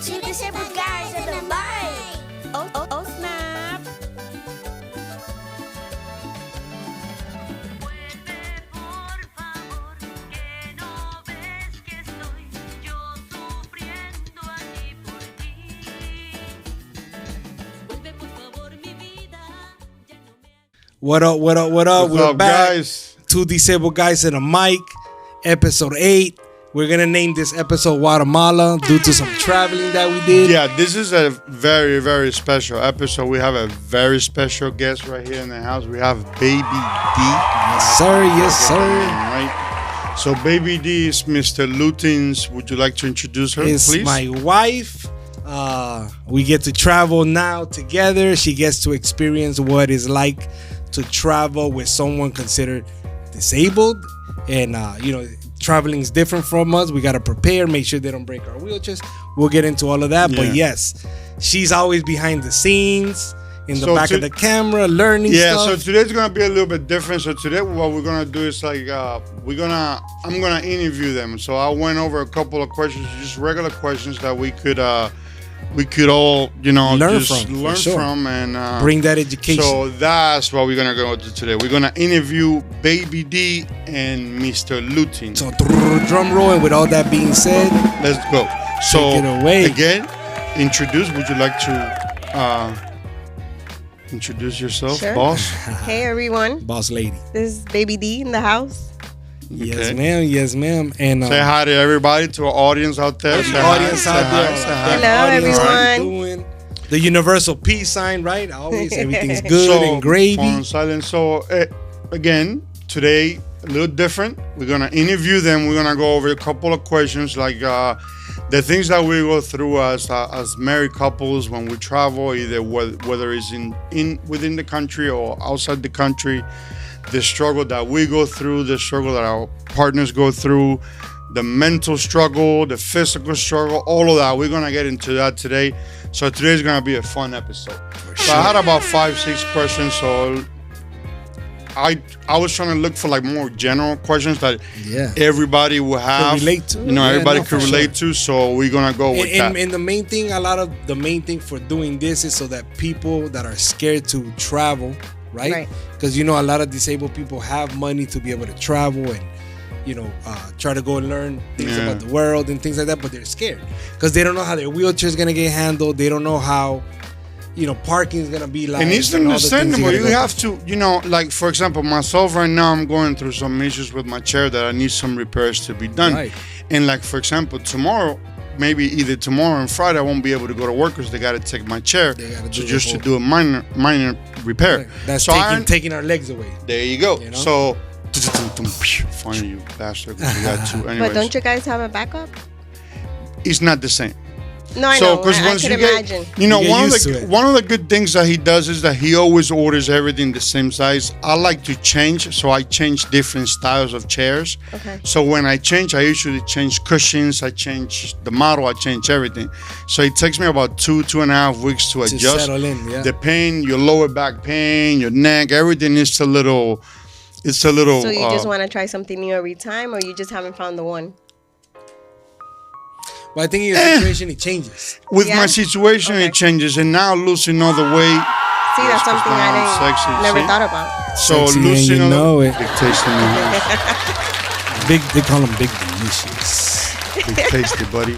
Two disabled guys and a mic. Oh, snap. What up? What's We're up, back. guys? Two disabled guys and a mic. Episode 8. We're going to name this episode Guatemala due to some traveling that we did. Yeah, this is a very, very special episode. We have a very special guest right here in the house. We have Baby Dee. Yes, sir. Yes, sir. Right? So, Baby Dee is Mr. Lutins. Would you like to introduce her, It's please? my wife. We get to travel now together. She gets to experience what it's like to travel with someone considered disabled. And, traveling is different from us. We got to prepare, make sure they don't break our wheelchairs. We'll get into all of that. Yeah. But yes, she's always behind the scenes, in the So back of the camera, learning Yeah, stuff. so today's gonna be a little bit different. So today, what we're gonna do is like I'm gonna interview them. So I went over a couple of questions, just regular questions that we could all Learn just from, for learn sure. from and Bring that education. So that's what we're gonna go to today. We're gonna interview Baby Dee and Mr. Lutin. So drum roll. And with all that being said, Let's go. So Take it away. again, would you like to introduce yourself, Sure. boss? Hey everyone, boss lady. this is Baby Dee in the house. Yes, Okay. ma'am. Yes, ma'am. And Say hi to everybody, to our audience out there. Say the hi, audience say out hi, there. say hi. Hello, Audience, how you everyone. doing? The universal peace sign, right? Always everything's good So, and gravy. phone silent. So again, today a little different. We're gonna interview them. We're gonna go over a couple of questions, like the things that we go through as married couples when we travel, either whether it's in within the country or outside the country. The struggle that we go through, the struggle that our partners go through, the mental struggle, the physical struggle, all of that. We're gonna get into that today. So today's gonna be a fun episode. So I had about 5-6 questions. So I was trying to look for like more general questions that Yeah. everybody will have, relate to. You know, Yeah, everybody no, could for relate to. So we're gonna go with that. And the main thing, the main thing for doing this is so that people that are scared to travel, right? Right. Because a lot of disabled people have money to be able to travel and try to go and learn things Yeah. about the world and things like that, but they're scared because they don't know how their wheelchair is gonna get handled. They don't know how parking is gonna be like. And it's all the things they understandable. gotta You go have to, like for example, myself right now, I'm going through some issues with my chair that I need some repairs to be done. Right. And like for example, tomorrow, maybe either tomorrow and Friday, I won't be able to go to work because they got to take my chair They gotta to do just the to do a minor repair. Right. That's so taking our legs away. there you go. You know? So funny you bastard. 'Cause you got two. But Anyways, don't you guys have a backup? it's not the same. No, I So, know. because I once could you get, imagine. You get one used to it. of the good things that he does is that he always orders everything the same size. I like to change, so I change different styles of chairs. Okay. So when I change, I usually change cushions, I change the model, I change everything. So it takes me about 2.5 weeks to adjust. settle in, yeah. The pain, your lower back pain, your neck, everything is a little. It's a little. So you just want to try something new every time, or you just haven't found the one? But I think in your situation it changes. with Yeah? my situation, Okay. it changes, and now losing all the weight. See, that's something I didn't Sexy, never see? thought about. So Sexy and losing you all know the it. big taste in the house. They call them big delicious. Big tasty, buddy.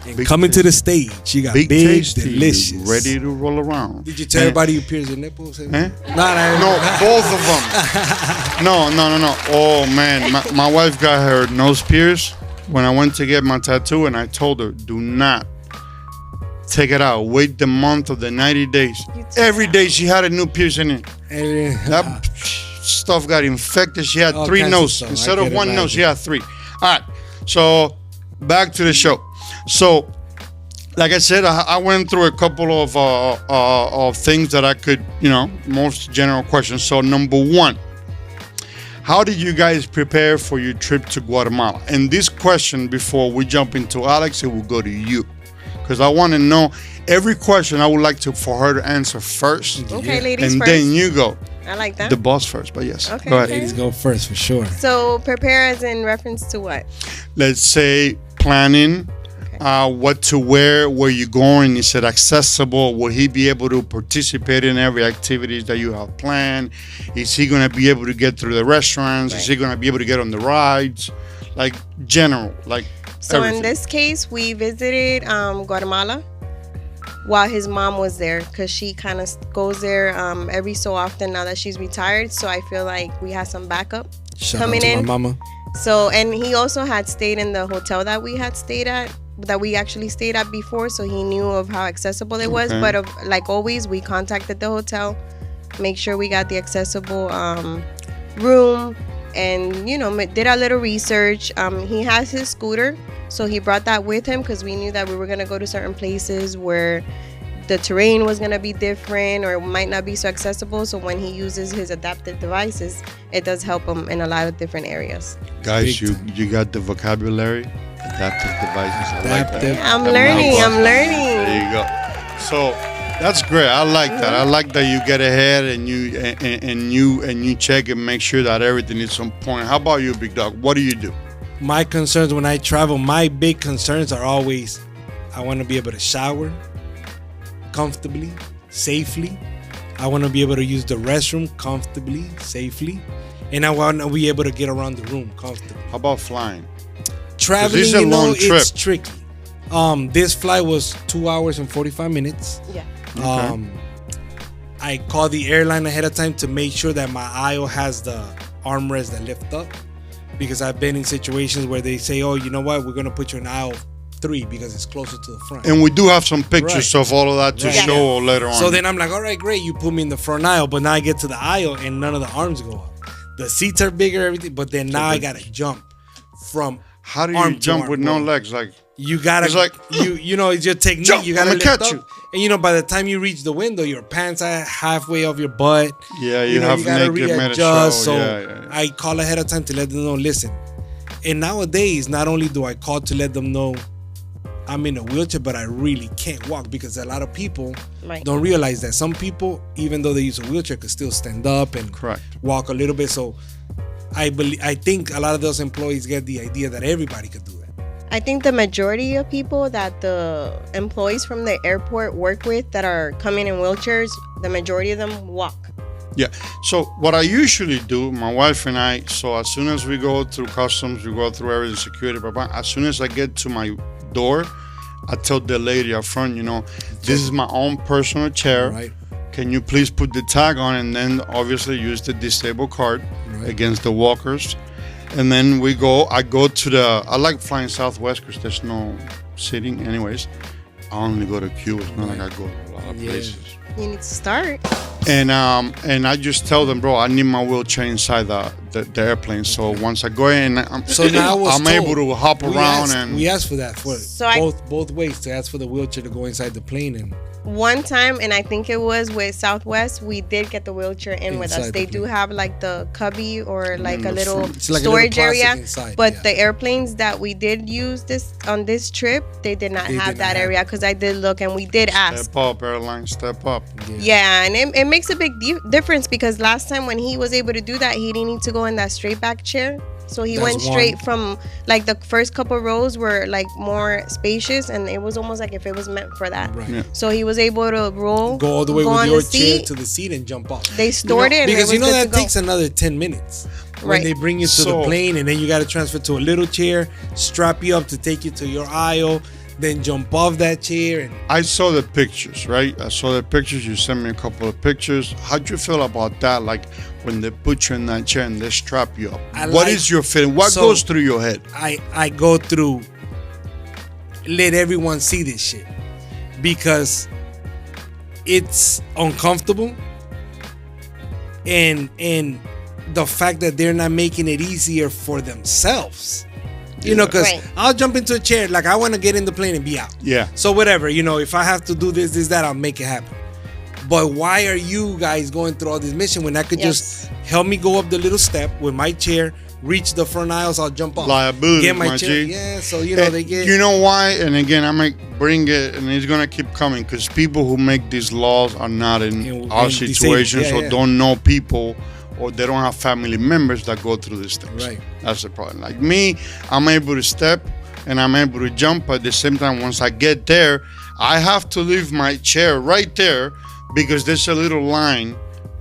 And Big coming to the tasty. stage, you got Big, big, tasty, delicious. ready to roll around. Did you tell Eh? everybody you pierced your nipples? Eh? No, No, both of them. No. Oh man, my wife got her nose pierced when I went to get my tattoo, and I told her, do not take it out. Wait the month of the 90 days. Every day she had a new piercing in. That stuff got infected. She had All 3 kinds of noses stuff. instead I of can 1 nose. imagine. She had 3. All right. So back to the show. So, like I said, I went through a couple of things that I could, most general questions. So number 1, how did you guys prepare for your trip to Guatemala? And this question, before we jump into Alex, it will go to you, because I want to know every question. I would like for her to answer first, Okay, ladies and first. then you go. I like that. The boss first, but yes. Okay, Go ahead. okay. Ladies go first for sure. So prepare as in reference to what? Let's say planning, What to wear, where you going, is it accessible? Will he be able to participate in every activities that you have planned? Is he going to be able to get through the restaurants? Is he going to be able to get on the rides? Like general, like So everything. in this case, we visited Guatemala while his mom was there, because she kind of goes there every so often now that she's retired. So I feel like we had some backup Shout coming out to in. my mama. So, and he also had stayed in the hotel that we had stayed at, that we actually stayed at before, so he knew of how accessible it was. Okay. But like always, we contacted the hotel, make sure we got the accessible room, and did a little research. He has his scooter, so he brought that with him because we knew that we were gonna go to certain places where the terrain was gonna be different or might not be so accessible. So when he uses his adaptive devices, it does help him in a lot of different areas. Guys, Big you got the vocabulary, adaptive devices. I like that. Adaptive. I'm The learning. mouth. I'm learning. There you go. So that's great. I like that. I like that you get ahead and you check and make sure that everything is on point. How about you, big dog? What do you do? My concerns when I travel, my big concerns are always I want to be able to shower comfortably, safely. I want to be able to use the restroom comfortably, safely. And I want to be able to get around the room comfortably. How about flying? Traveling, this is a long it's trip. tricky. This flight was 2 hours and 45 minutes. Yeah. I call the airline ahead of time to make sure that my aisle has the armrest that lift up, because I've been in situations where they say, oh, you know what, we're going to put you in aisle 3 because it's closer to the front. And we do have some pictures Right. of all of that to Right. show later on. So then I'm like, all right, great, you put me in the front aisle, but now I get to the aisle and none of the arms go up. The seats are bigger, everything, but then now I got to jump from how do you arm to jump arm, with no bro. legs? Like, You gotta, It's like, it's your technique. jump, You gotta I'ma lift catch up. you. And by the time you reach the window, your pants are halfway off your butt. yeah, you have gotta naked made a readjust. show. So Yeah. I call ahead of time to let them know, listen. And nowadays, not only do I call to let them know I'm in a wheelchair, but I really can't walk, because a lot of people Right. don't realize that some people, even though they use a wheelchair, could still stand up and Correct. walk a little bit. So I think a lot of those employees get the idea that everybody could do that. I think the majority of people that the employees from the airport work with that are coming in wheelchairs, the majority of them walk. Yeah. So what I usually do, my wife and I, so as soon as we go through customs, we go through everything, security, blah, blah, as soon as I get to my door, I tell the lady up front, this is my own personal chair. Right. Can you please put the tag on, and then obviously use the disabled card Right. against the walkers. And then I go to I like flying Southwest because there's no sitting anyways. I only go to Cuba. It's not like I go to a lot of Yeah. places. You need to start. And I just tell them, bro, I need my wheelchair inside the airplane. So once I go in, So now I was I'm told, able to hop around we asked for that for So I- both ways, to ask for the wheelchair to go inside the plane. And One time, and I think it was with Southwest, we did get the wheelchair in with us. Inside They the do plane. have like the cubby or like in a the little front. It's like a little storage plastic area. inside, But yeah. the airplanes that we did use on this trip, they did not They have did not that have area, because I did look and we did ask. Step up, airline, step up. Yeah, and it makes a big difference, because last time when he was able to do that, he didn't need to go in that straight back chair. So he That's went straight one. from, like, the first couple rows were like more spacious, and it was almost like if it was meant for that. Right. Yeah. So he was able to roll, Go all the way go with on your the chair seat. to the seat and jump off. They stored it, and Because it was good that to go. takes another 10 minutes. When Right. they bring you to the So- plane, and then you got to transfer to a little chair, strap you up to take you to your aisle, then jump off that chair. And I saw the pictures, right? I saw the pictures. You sent me a couple of pictures. How'd you feel about that? Like when they put you in that chair and they strap you up. What is your feeling? What So- goes through your head? I go through, let everyone see this shit, because it's uncomfortable, and the fact that they're not making it easier for themselves, because Right. I'll jump into a chair, like I want to get in the plane and be out. Yeah. So whatever, if I have to do this, that, I'll make it happen. But why are you guys going through all this mission when I could just help me go up the little step with my chair, reach the front aisles, I'll jump off. Liability, Get my my chair. G. Yeah, so And they get. You know why? And again, I might bring it, and it's gonna keep coming because people who make these laws are not in our disabled. situations, Yeah, or yeah. don't know people, or they don't have family members that go through these things. Right. That's the problem. Like me, I'm able to step and I'm able to jump. At the same time, once I get there, I have to leave my chair right there because there's a little line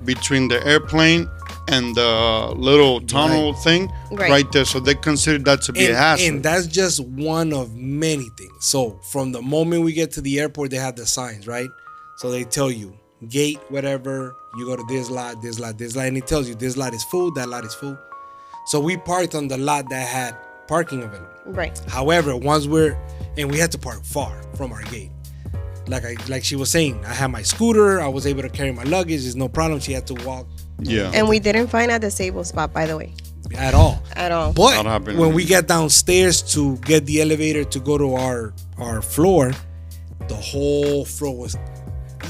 between the airplane and the little tunnel thing right there. So they consider that to be a hazard. And that's just one of many things. So from the moment we get to the airport, they have the signs, right? So they tell you, gate, whatever, you go to this lot, this lot, this lot. And it tells you this lot is full, that lot is full. So we parked on the lot that had parking available. Right. However, we had to park far from our gate. Like she was saying, I had my scooter. I was able to carry my luggage. There's no problem. She had to walk. Yeah. And we didn't find a disabled spot, by the way. At all. But when we get downstairs to get the elevator to go to our floor, the whole floor was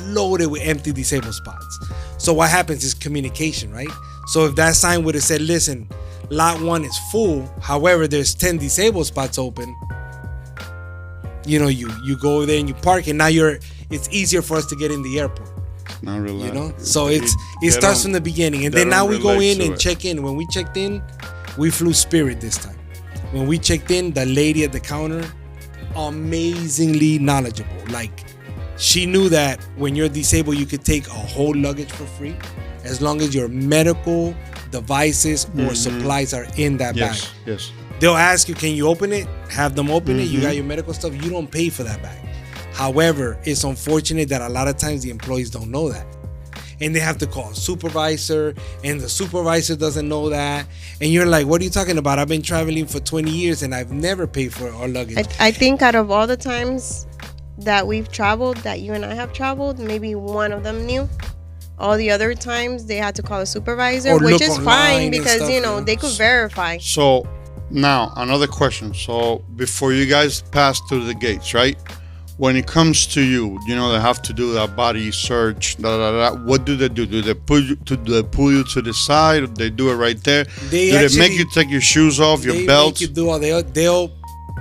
loaded with empty disabled spots. So what happens is communication, right? So if that sign would have said, listen, lot 1 is full, however, there's 10 disabled spots open, you go there and you park, and now it's easier for us to get in the airport. Not really. So it starts from the beginning, and then now we go in and check in. When we checked in, we flew Spirit this time. When we checked in, the lady at the counter, amazingly knowledgeable. Like, she knew that when you're disabled, you could take a whole luggage for free as long as your medical devices or supplies are in that bag. Yes. They'll ask you, can you open it? Have them open it. You got your medical stuff. You don't pay for that bag. However, it's unfortunate that a lot of times the employees don't know that. And they have to call a supervisor, and the supervisor doesn't know that. And you're like, what are you talking about? I've been traveling for 20 years and I've never paid for our luggage. I think out of all the times that we've traveled, that you and I have traveled, maybe one of them knew. All the other times they had to call a supervisor, Or which look is online fine and because, stuff, they could verify. So now another question. So before you guys pass through the gates, right? When it comes to you, they have to do that body search. What do they do? Do they pull you to the side? Or they do it right there? Do they make you take your shoes off, your belt? Make you do all. They'll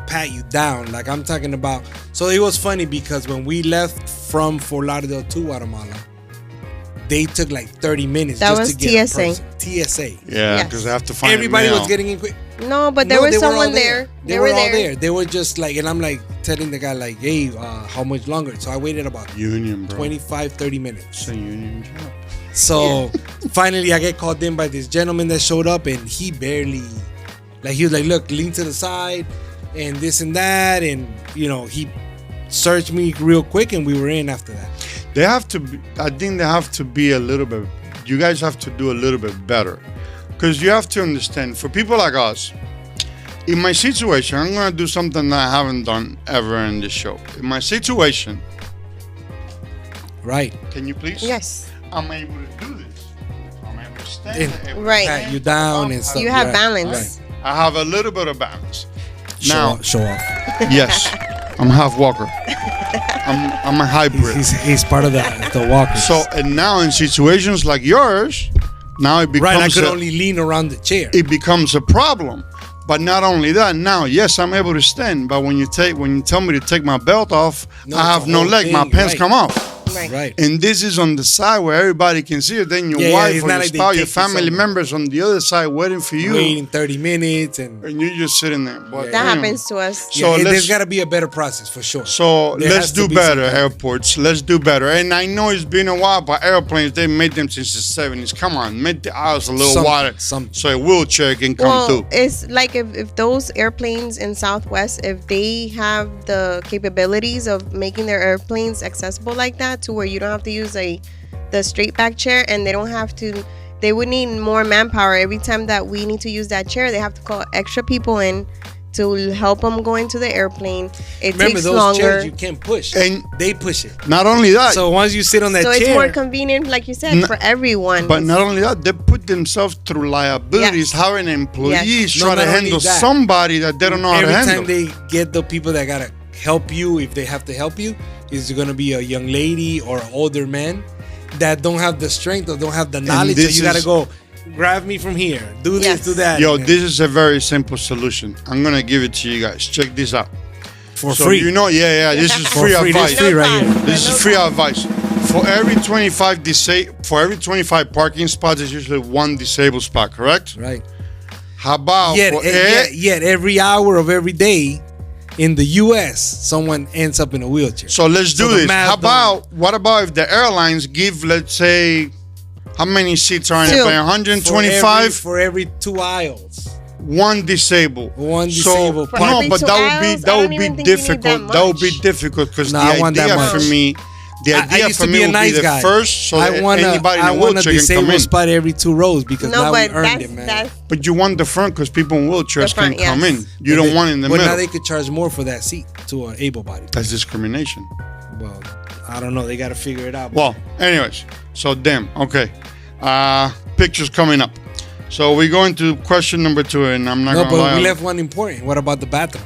pat you down. Like I'm talking about. So it was funny because when we left from Fort Lauderdale to Guatemala, they took like 30 minutes just to get TSA. TSA. Yeah, because they have to find everybody mail. was getting in quick. No, but there was someone there. They were all there. They were just like, and I'm like telling the guy like, hey, how much longer? So I waited about union, bro. 25-30 minutes. It's a union job. So finally I get called in by this gentleman that showed up, and he barely, he was like, look, lean to the side and this and that, and he searched me real quick, and we were in after that. They have to be, I think they have to be a little bit, you guys have to do a little bit better. Because you have to understand, for people like us, in my situation, I'm going to do something that I haven't done ever in this show. In my situation, right? Can you please? Yes. I'm able to do this. I'm able to stand. Right. Pat you down and stuff. You have balance. Right. I have a little bit of balance. Show off. Yes, I'm half walker. I'm a hybrid. He's part of the walkers. So, and now in situations like yours, now it becomes right. I could only lean around the chair. It becomes a problem. But not only that, now yes, I'm able to stand. But when you tell me to take my belt off, I have no leg. My pants come off. Right. And this is on the side where everybody can see it. Then your wife or your spouse, your family members on the other side waiting for you. Waiting 30 minutes and you're just sitting there. But, that happens to us. So there's got to be a better process for sure. So let's do better, airports. Let's do better. And I know it's been a while, but airplanes, they made them since the 70s. Come on, make the aisles a little wider so a wheelchair can come through. It's like if those airplanes in Southwest, if they have the capabilities of making their airplanes accessible like that, to where you don't have to use the straight back chair, and they would need more manpower every time that we need to use that chair. They have to call extra people in to help them go into the airplane. Remember, takes those longer. chairs you can't push, and they push it. Not only that, so once you sit on that chair, it's more convenient, like you said, for everyone. But not only that, they put themselves through liabilities, having employees try to handle somebody that they don't know how to handle. Every time they get the people that gotta help you, if they have to help you, is going to be a young lady or an older man that don't have the strength or don't have the knowledge. So you got to go grab me from here, do this, do that. Yo, this is a very simple solution. I'm going to give it to you guys. Check this out. For free. This is free advice. This is free right here. This is free advice. For every 25 parking spots, there's usually one disabled spot, correct? Right. How about yet every hour of every day, in the U.S. someone ends up in a wheelchair. So let's do So the this. math What about if the airlines give, let's say, how many seats are in the Two. plane? 125. for every 2 aisles. One disabled. One disabled For So, no, every but 2 that aisles, I would don't be even think you need difficult. that That would be much. difficult because No, the I want that idea much. for me, the I idea used for to me be a would nice be the guy. first, so that anybody in I a want a wheelchair can come disabled in. spot every 2 rows because No, now we but earned it, man. that's But you want the front because people in wheelchairs The front, can come yes. in. You don't want it in the Well, middle. now they could charge more for that seat to an able body. That's discrimination. Well, I don't know. They got to figure it out. Well, anyways, so damn. Okay. Pictures coming up. So we go into question number 2, and I'm not no, gonna lie. but we left one important. What about the bathroom?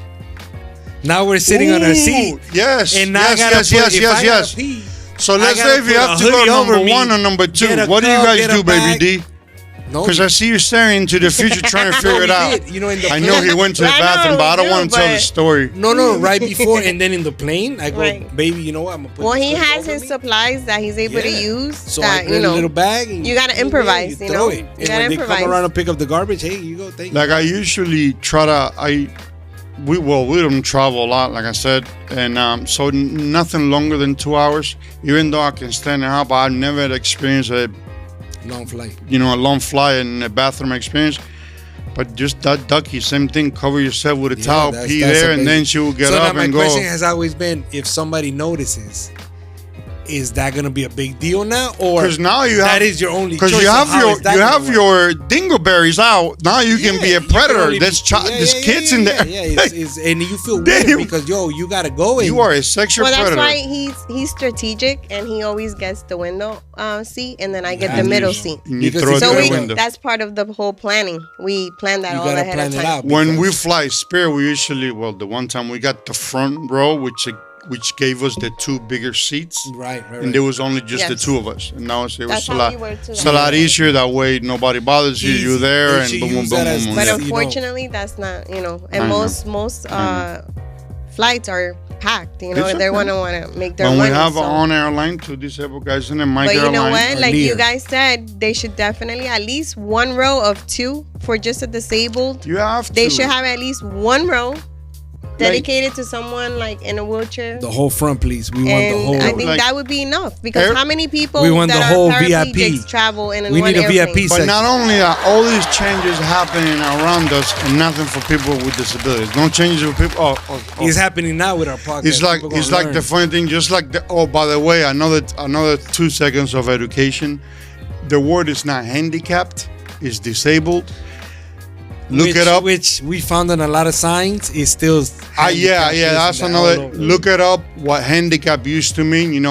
Now we're sitting on our seat. Ooh, Yes. And now I yes, gotta yes, put, yes, if yes, I yes. gotta pee, So I let's gotta say if you put have a to go hoodie over number me, 1 or number 2, get a what do you cup, guys get a do, Baby bag. D? no, Because I see you staring into the future trying to figure it we out. did. You know, in the I know he went to the I know bathroom, but I don't we want do, to tell the but- story. No, right before and then in the plane, I go, Right. baby, you know what? I'm gonna put Well, this he hoodie has over his me. supplies that he's able to Yeah. use. So that, I get a little bag. And you gotta improvise, you throw know? it. You And gotta when they improvise. come around and pick up the garbage, hey, you go, thank you. Like I usually try to, we don't travel a lot, like I said, and so nothing longer than 2 hours. Even though I can stand it out, but I've never experienced a Long flight. a long flight and a bathroom experience. But just that ducky, same thing. Cover yourself with a towel, that's- pee that's there, and amazing. then she will get so up now and my question go. has always been, if somebody notices, is that gonna be a big deal now, or Because now you have that is your only because choice? you of have how your is that gonna work? your dingleberries out. Now you can be a Yeah, you can predator. only- There's there's kids in there. Yeah, and you feel Damn. weird because you gotta go. And You are a sexual Well, that's predator. why he's strategic and he always gets the window seat, and then I get the And middle you- seat. And you Because throw it it's So through we- the window. that's part of the whole planning. We plan that You all gotta ahead plan of it time. out. When we because- fly Spirit, we usually the one time we got the front row, which gave us the 2 bigger seats. Right. And there was only just the Yes. 2 of us, and now it was That's a how lot. we were too. It's a lot easier that way. Nobody bothers you. Easy. You're there, They and should boom, boom, use boom, that as- boom, But boom. Yeah. unfortunately, that's not, and I know. most flights are packed. It's They okay. want to make their When money. we have so. our own airline, 2 disabled guys in a mic But you know airline. what? or Like you near. guys said, they should definitely at least 1 row of 2 for just a disabled. You have to. They should have at least 1 row dedicated to someone like in a wheelchair. the whole front, please. We want the And whole. I think Like- that would be enough because Air- how many people We want that the are whole paraplegics VIP. travel in We one need a airplane? VIP But not only that, all these changes happening around us, and nothing for people with disabilities. No changes for people. Oh. It's happening now with our podcast. It's like People it's gonna like the learn. funny thing. Just like by the way, another 2 seconds of education. The word is not handicapped; it's disabled. Look which, it up. Which we found on a lot of signs. It's still. Yeah. That's all another. over. Look it up. What handicap used to mean.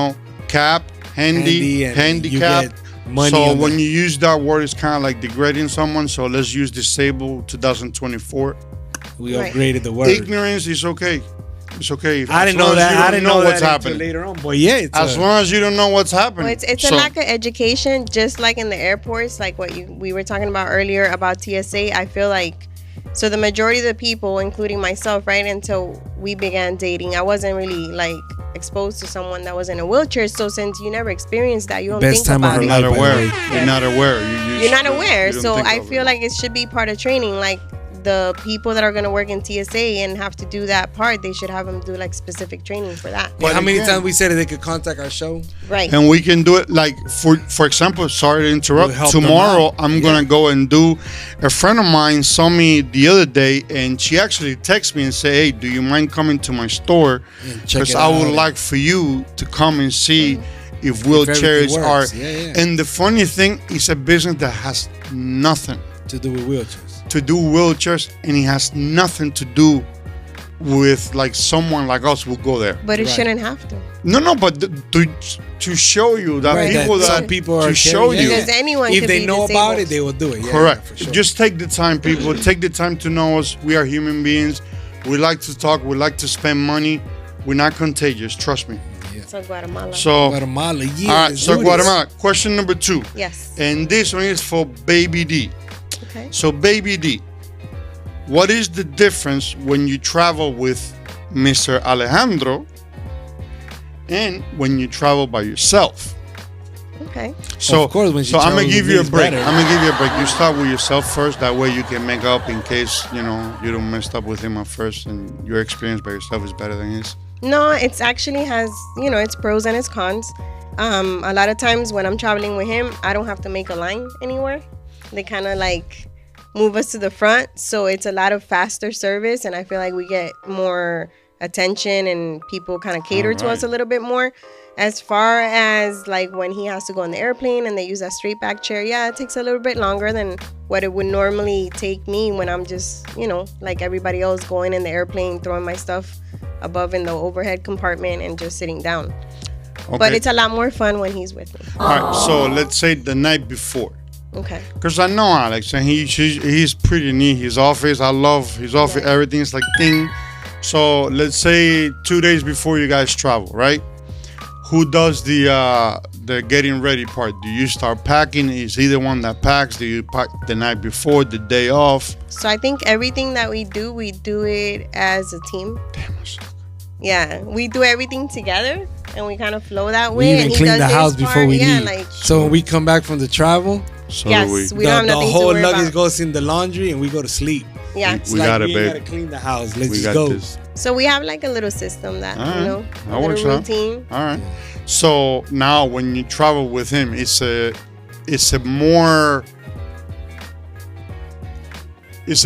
Cap, Handy, and handicap. you get money So on when that. you use that word, it's kind of like degrading someone. So let's use disabled 2024. We Right. upgraded the word. Ignorance is okay. It's okay. I didn't as long know as that. you I don't didn't know what's that until happening. later on. But yeah, it's As long as you don't know what's happening. Well, it's So- a lack of education, just like in the airports, like what we were talking about earlier about TSA. I feel like so the majority of the people, including myself, right until we began dating, I wasn't really like exposed to someone that was in a wheelchair. So since you never experienced that, you don't Best think time of about her it. You're not life, by the aware. way. You're not aware. You're not aware. you don't So think I of feel it. like it should be part of training. Like the people that are going to work in TSA and have to do that part, they should have them do like specific training for that. Yeah, how many again- times we said that they could contact our show? Right. And we can do it like for example, sorry to interrupt. We'll help them Tomorrow out. I'm gonna go and do. A friend of mine saw me the other day, and she actually texted me and said, "Hey, do you mind coming to my store? And check Because it I would out. like for you to come and see if everything wheelchairs are." works. Yeah. And the funny thing is, a business that has nothing To do with wheelchairs. to do wheelchairs, and it has nothing to do with like someone like us will go there. But it Right. shouldn't have to. No, but to show you that Right, people that that some people are to show carrying- you. yeah. Because anyone If could they be know about disabled. it, they will do it. Yeah, Correct. Yeah, for sure. Just take the time, people. Take the time to know us. We are human beings. We like to talk. We like to spend money. We're not contagious. Trust me. So Guatemala. So, Guatemala, yeah. all right. let's So do this. Guatemala. Question number 2, yes. and this one is for Baby D. Okay. So, Baby D, what is the difference when you travel with Mr. Alejandro and when you travel by yourself? Okay. So, Of course, when she so I'm gonna travels give with you a me, it's break. better. I'm gonna give you a break. You start with yourself first. That way you can make up in case you don't messed up with him at first, and your experience by yourself is better than his. No, it's actually has, its pros and its cons. A lot of times when I'm traveling with him, I don't have to make a line anywhere. They kind of like move us to the front. So it's a lot of faster service. And I feel like we get more attention and people kind of cater to us a little bit more. As far as like when he has to go on the airplane and they use a straight back chair, yeah, it takes a little bit longer than what it would normally take me when I'm just, like everybody else going in the airplane, throwing my stuff above in the overhead compartment and just sitting down. Okay. But it's a lot more fun when he's with me. All right. So let's say the night before. Okay. Because I know Alex, and he's pretty neat. His office, I love his office. Yeah. Everything's like ding. So let's say 2 days before you guys travel, right? Who does the getting ready part? Do you start packing? Is he the one that packs? Do you pack the night before, the day off? So I think everything that we do it as a team. Damn, I suck. Yeah, we do everything together and we kind of flow that We way. even and he clean does the his house part. before we yeah, leave. like So when we come back from the travel, So yes, do we. we don't have the nothing to whole worry luggage about. goes in the laundry and we go to sleep. Yeah. It's We like got it, we babe. ain't gotta clean the house. Let's We just got go. this. So we have like a little system that, All right. a That works little out. routine. All right. So now when you travel with him, it's a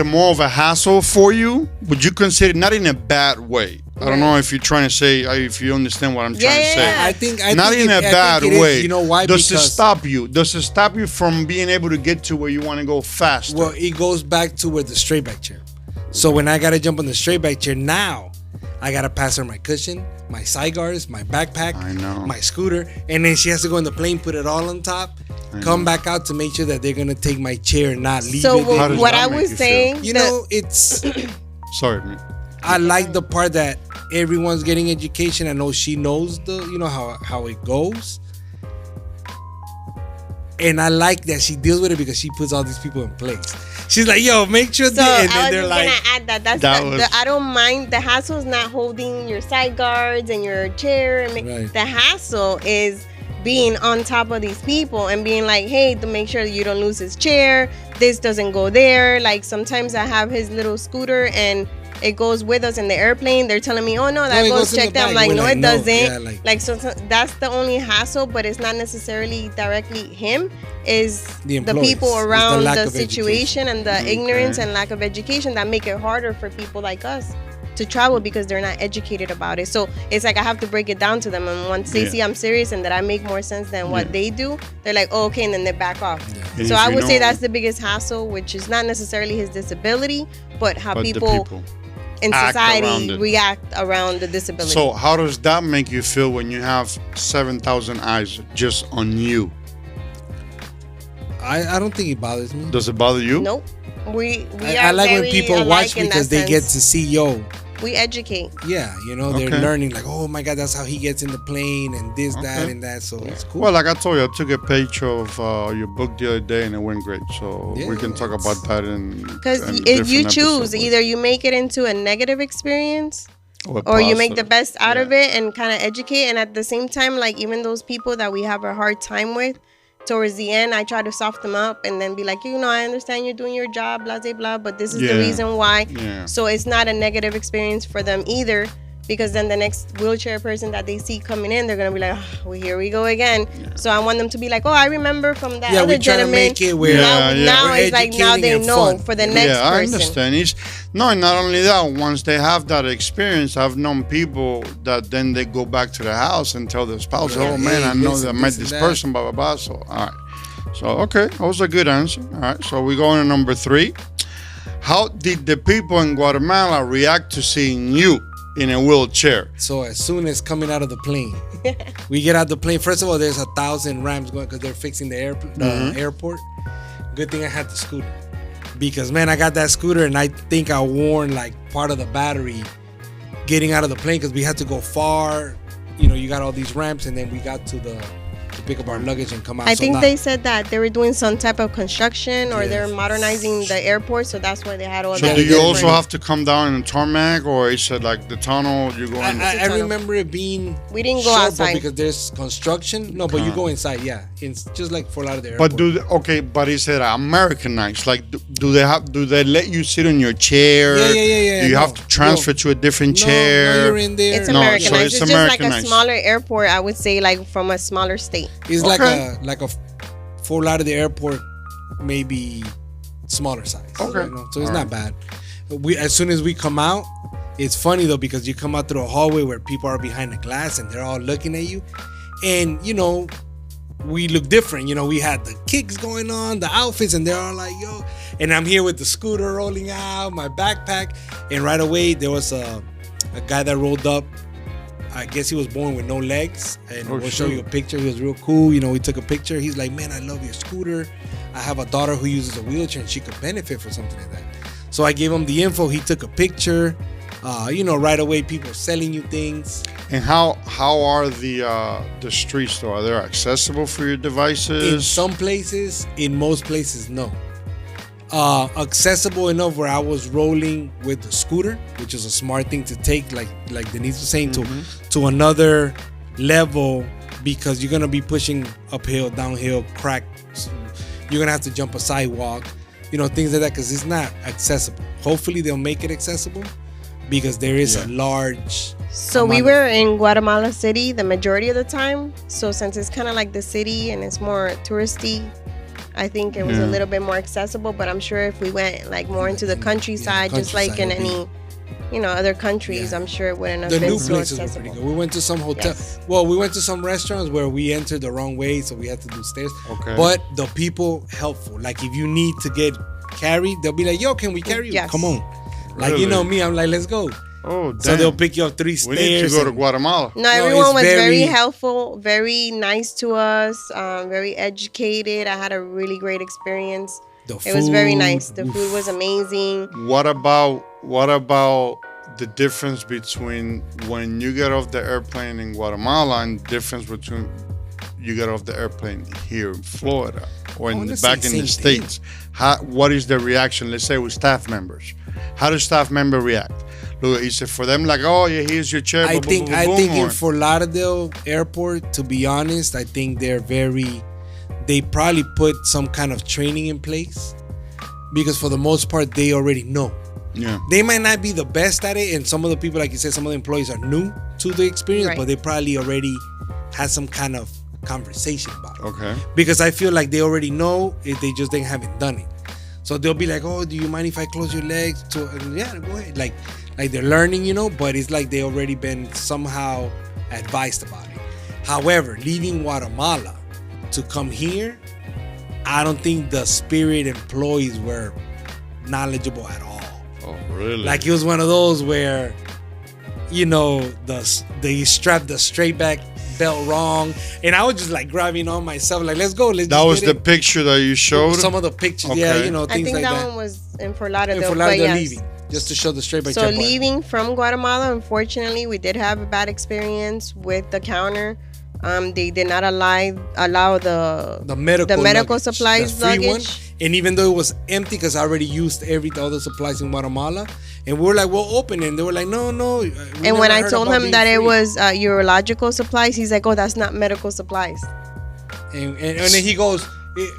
more of a hassle for you. Would you consider, not in a bad way? I don't know if you're trying to say, if you understand what I'm trying to say. Yeah. I think Not in a I think bad it is. way. You know why? Does it Because stop you? Does it stop you from being able to get to where you want to go faster? well, it goes back to where the straight back chair. So when I gotta jump on the straight back chair now, I gotta pass her my cushion, my side guards, my backpack, I know. my scooter, and then she has to go in the plane, put it all on top, come back out to make sure that they're gonna take my chair and not leave So it. How does what that I make was you saying, You know, it's Sorry, man. I like the part that everyone's getting education. I know she knows how it goes. And I like that she deals with it because she puts all these people in place. She's like, yo, make sure So they, and I then was they're just like, gonna add that. That's That the, was- I don't mind. The hassle is not holding your side guards and your chair. And Right. The hassle is being on top of these people and being like, hey, to make sure you don't lose his chair. This doesn't go there. Like sometimes I have his little scooter and it goes with us in the airplane. They're telling me, oh no, that it goes goes in checked the out. bag. I'm like, We're no, like, it no. doesn't. Yeah, like- so that's the only hassle, but it's not necessarily directly him. Is The the employees. people It's the around lack the of situation and the ignorance and lack of education that make it harder for people like us to travel because they're not educated about it. So it's like I have to break it down to them, and once they Yeah. see I'm serious and that I make more sense than what they do, they're like, oh, okay, and then they back off. And So if I you would say know- that's the biggest hassle, which is not necessarily his disability, but how But the people in act around society it. react around the disability. So how does that make you feel when you have 7,000 eyes just on you? I don't think it bothers me. Does it bother you? Nope. We I are like when very people alike watch in because that they get sense. to see, yo, We educate. yeah, they're Okay. learning like, oh my God, that's how he gets in the plane and this, that, Okay. and that. So it's cool. Well, like I told you, I took a page of your book the other day and it went great. So we can talk it's- about that in Because in if you different choose, episodes. either you make it into a negative experience Or or you make the positive. best out Yeah. of it and kind of educate. And at the same time, like even those people that we have a hard time with, towards the end, I try to soften them up and then be like, I understand you're doing your job, blah, blah, blah, but this is the Yeah. reason why. Yeah. So it's not a negative experience for them either. Because then the next wheelchair person that they see coming in, they're gonna be like, well, here we go again. So I want them to be like, I remember from that Yeah, other we try to gentleman. make it where now we're it's like now educating they and know fun. for the next Yeah, I person. understand. And not only that, once they have that experience, I've known people that then they go back to the house and tell their spouse, Yeah, oh man, hey, I know listen, that I met this this and that. person, blah, blah, blah. So, all right. So, okay, that was a good answer. All right, so we go on to number 3. How did the people in Guatemala react to seeing you in a wheelchair? So as soon as coming out of the plane, we get out the plane. First of all, there's 1,000 ramps going because they're fixing the airport. Good thing I had the scooter because man, I got that scooter and I think I worn like part of the battery getting out of the plane because we had to go far. You got all these ramps and then we got to pick up our luggage and come out. I think they said that they were doing some type of construction or they're modernizing the airport, so that's why they had all So that. do you also have to come down in tarmac, or is it like the tunnel you go in? I remember it being. We didn't go short, outside because there's construction. No, but you go inside. Yeah, it's just like Fort Lauderdale But Airport. but is it Americanized? Like, do they let you sit on your chair? Yeah. Do you have to transfer to a different chair? No, you're in there. It's No, so Americanized. it's It's just like a Americanized. smaller airport, I would say, like from a smaller state. It's Okay. like a Fort Lauderdale Airport, maybe smaller size. Okay. So it's not bad. As soon as we come out, it's funny though because you come out through a hallway where people are behind the glass and they're all looking at you, and we look different. We had the kicks going on, the outfits, and they're all like, yo. And I'm here with the scooter rolling out, my backpack, and right away there was a guy that rolled up. I guess he was born with no legs, and we'll show you a picture. He was real cool. We took a picture. He's like, man, I love your scooter. I have a daughter who uses a wheelchair, and she could benefit from something like that. So I gave him the info. He took a picture. Right away, people selling you things. And how are the streets though? Are they accessible for your devices? In some places, in most places, no. Accessible enough where I was rolling with the scooter, which is a smart thing to take, like Denise was saying, to another level, because you're gonna be pushing uphill, downhill, cracks. You're gonna have to jump a sidewalk, things like that, because it's not accessible. Hopefully they'll make it accessible, because there is a large. So we were in Guatemala City the majority of the time. So since it's kind of like the city and it's more touristy, I think it was a little bit more accessible. But I'm sure if we went like more into the countryside, just like in any, other countries, I'm sure it wouldn't have The been new so places were accessible. pretty good. We went to some hotel. Yes. Well, we went to some restaurants where we entered the wrong way, so we had to do stairs. Okay. But the people helpful. Like if you need to get carried, they'll be like, "Yo, can we carry you? Yes. Come on." Like Really? Me, I'm like, "Let's go." Oh, damn. So they'll pick you up 3 stairs. We need to go to Guatemala. No, everyone it's was very very helpful, very nice to us, very educated. I had a really great experience. It was very nice. The food was amazing. What about the difference between when you get off the airplane in Guatemala and the difference between you get off the airplane here in Florida or back in the States? What is the reaction? Let's say with staff members. How does staff member react? Look, is it for them like, oh yeah, here's your chair? I think in Fort Lauderdale Airport, to be honest, I think they probably put some kind of training in place, because for the most part they already know. Yeah. They might not be the best at it, and some of the people, like you said, some of the employees are new to the experience, Right. but they probably already had some kind of conversation about it. Okay. Because I feel like they already know if they just haven't done it. So they'll be like, oh, do you mind if I close your legs? Yeah, go ahead. Like they're learning, but it's like they already been somehow advised about it. However, leaving Guatemala to come here, I don't think the Spirit employees were knowledgeable at all. Oh, really? Like it was one of those where, they strapped the straight back belt wrong, and I was just like grabbing on myself, like, let's go. That was the picture that you showed? Some of the pictures, Okay. yeah, I things think like that that. one was in Fort Lauderdale. And for but yes. leaving, just to show the straight back. So leaving from Guatemala, unfortunately, we did have a bad experience with the counter. They did not allow the medical luggage, supplies the free luggage. one. And even though it was empty, because I already used all the supplies in Guatemala, and we were like, we'll open it. And they were like, no. And when I told him that it was urological supplies, he's like, oh, that's not medical supplies. And then he goes,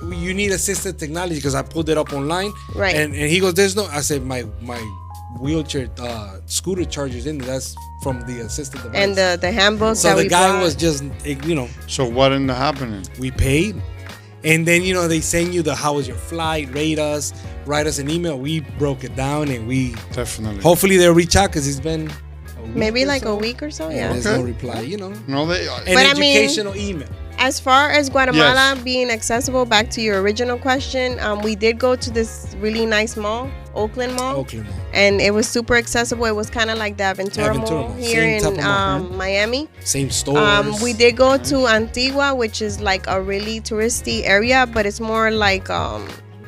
you need assistive technology, because I pulled it up online. Right. And he goes, there's no. I said, my wheelchair scooter charger's in there. That's from the assistive device. And the handbook so that the we guy brought, was just, So what ended up happening? we paid. And then, they send you how was your flight, rate us, write us an email. We broke it down, and we Definitely. hopefully they'll reach out, because it's been a week maybe or like so. a week or so. And Yeah. there's no reply, No, they. An But I mean- educational email. As far as Guatemala Yes. being accessible, back to your original question, we did go to this really nice mall, Oakland Mall. Oakland Mall. And it was super accessible. It was kind of like the Aventura Aventura Mall Mall. here Same type in of mall. Miami. Same stores. We did go to Antigua, which is like a really touristy area, but it's more like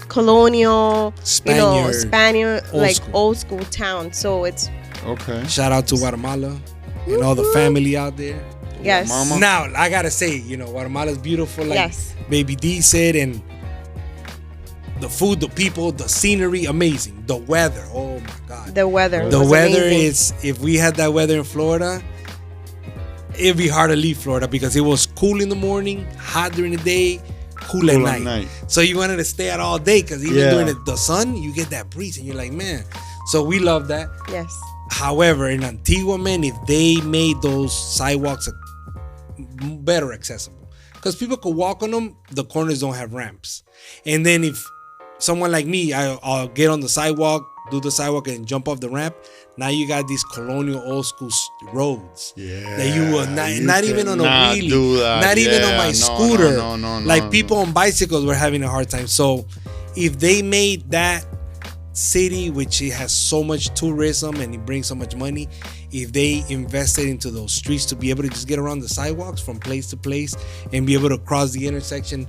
colonial, Spaniard, Spaniard, old like school. old school town. So it's Okay. Shout out to Guatemala and all the family out there. Yes. Mama. Now I gotta say, Guatemala's beautiful, like Yes. Baby D said, and the food, the people, the scenery, amazing. The weather, oh my god. The weather. The was weather amazing. is, if we had that weather in Florida, it'd be hard to leave Florida because it was cool in the morning, hot during the day, cool at night. So you wanted to stay out all day because even during the sun, you get that breeze and you're like, man. So we love that. Yes. However, in Antigua, man, if they made those sidewalks better accessible, because people could walk on them, the corners don't have ramps. And then if someone like me, I'll get on the sidewalk, do the sidewalk, and jump off the ramp. Now you got these colonial old school roads that you will not even on a wheelie, not even on my scooter. No, like people on bicycles were having a hard time. So if they made that city, which it has so much tourism and it brings so much money, if they invested into those streets to be able to just get around the sidewalks from place to place and be able to cross the intersection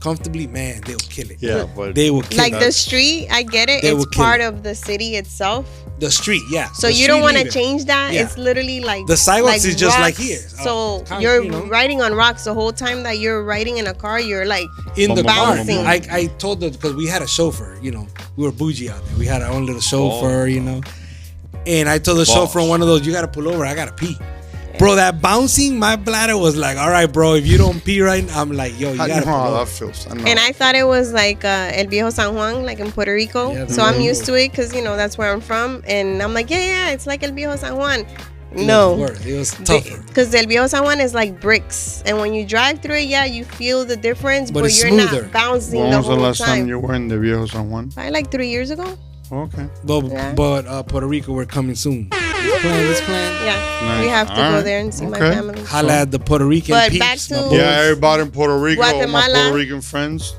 comfortably, man, they'll kill it. Yeah, but they will kill Like it. the street, I get it. They will It's kill part it. of the city itself. The street, yeah. So The you don't street want to leaving. change that. Yeah. It's literally like The sidewalks is just like rocks. here. So Concrete, you're riding on rocks the whole time that you're riding in a car. You're like in the car. bouncing. I told them, because we had a chauffeur, we were bougie out there. We had our own little chauffeur, And I told the chauffeur on one of those, you gotta pull over, I gotta pee. Bro, that bouncing, my bladder was like, all right, bro, if you don't pee right now, I'm like, yo, you I know gotta pull how over. that feels. I know. And I thought it was like El Viejo San Juan, like in Puerto Rico. Yeah, So I'm the- used to it because, that's where I'm from. And I'm like, yeah, it's like El Viejo San Juan. It was No. worse. It was tougher. Because El Viejo San Juan is like bricks. And when you drive through it, yeah, you feel the difference, But but it's you're smoother. not bouncing When the was the whole last time time. you were in the Viejo San Juan? Probably like 3 years ago. Okay. But Yeah. Puerto Rico, we're coming soon. Let's plan. Yeah. Nice. We have to All go right. there and see my Okay. family. Holla at the Puerto Rican But peeps. back my to- boys. Yeah, everybody in Puerto Rico, all my Guatemala. Puerto Rican friends,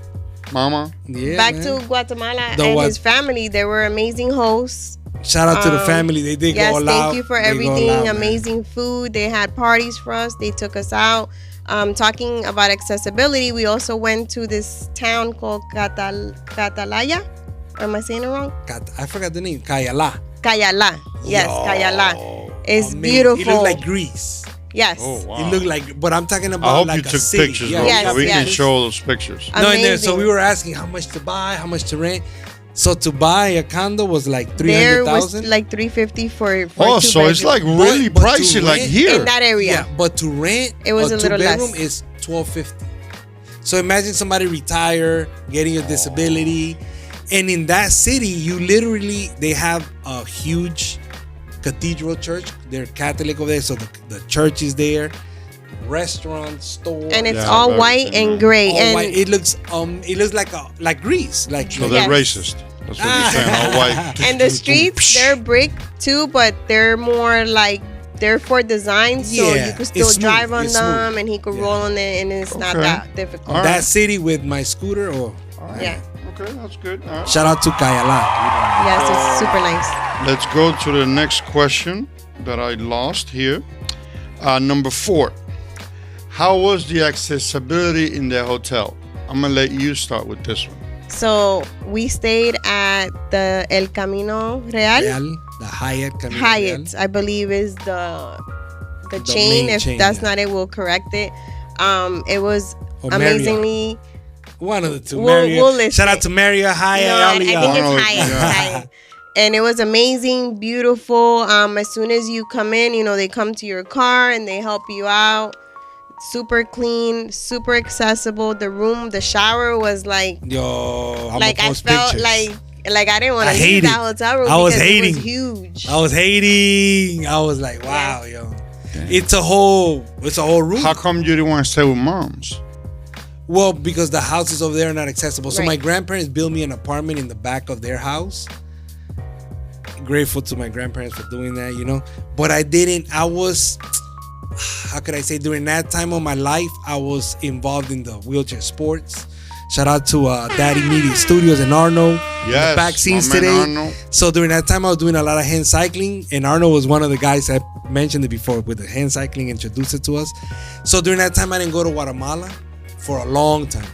mama. Yeah, Back man. to Guatemala The and what- his family. They were amazing hosts. Shout out to the family. They did Yes, go all out. thank you for They go all everything. out, man. Amazing food. They had parties for us. They took us out. Talking about accessibility, we also went to this town called Catalaya. Am I saying it wrong? I forgot the name. Cayala. Cayala. Yes, Yo, Cayala. It's amazing. beautiful. It looked like Greece. Yes. Oh, wow. It looked like, but I'm talking I about hope like you a took city. pictures, Yeah, bro. Yes, so we can yes. show those pictures. No, and then, so Amazing. we were asking how much to buy, how much to rent. So to buy a condo was like There was 300,000. like $350 for Oh, two so it's like bedroom. really But to pricey, like rent- here. in that area. Yeah, but to rent It was a little two-bedroom less. is $1,250. So imagine somebody retire, getting a disability, and in that city, you literally, they have a huge cathedral church. They're Catholic over there, so the church is there, restaurant, store, And it's Yeah, all very white similar. and gray. all and white. It looks like Greece, like So they're Yes. racist. That's what you're saying. All white. And the streets, they're brick too, but they're more like they're for design, so Yeah, you could it's still smooth, drive on it's them, smooth. and he could Yeah. roll on it, and it's not Okay. that difficult. All right. that city with my scooter. Oh, Yeah, Okay, that's good. All right. shout out to Cayala. yes, it's super nice. Let's go to the next question that I lost here. Number 4. How was the accessibility in the hotel? I'm going to let you start with this one. So we stayed at the El Camino Real. Real, the Hyatt. Camino Hyatt, Real. I believe, is the chain. main If chain, that's yeah. not it, we'll correct it. It was Or Marriott. amazingly. One of the two. We'll Marriott. list Shout out it. to Marriott, Hyatt. No, I all of think y'all. One of it's Hyatt. yeah. Hyatt. And it was amazing, beautiful. As soon as you come in, they come to your car and they help you out. Super clean, super accessible. The shower was like Yo, I'm I gonna post felt pictures. like I didn't want I to hate leave it. that hotel room I was because hating. it was huge. I was hating. I was like, wow, yo. It's a whole room. How come you didn't want to stay with moms? Well, because the houses over there are not accessible. So Right. my grandparents built me an apartment in the back of their house. Grateful to my grandparents for doing that, But I was, how could I say, during that time of my life, I was involved in the wheelchair sports. Shout out to Daddy Media Studios in Arnold. Yes, The back scenes my man today. Arnold. So during that time, I was doing a lot of hand cycling, and Arnold was one of the guys that mentioned it before with the hand cycling, introduced it to us. So during that time, I didn't go to Guatemala for a long time.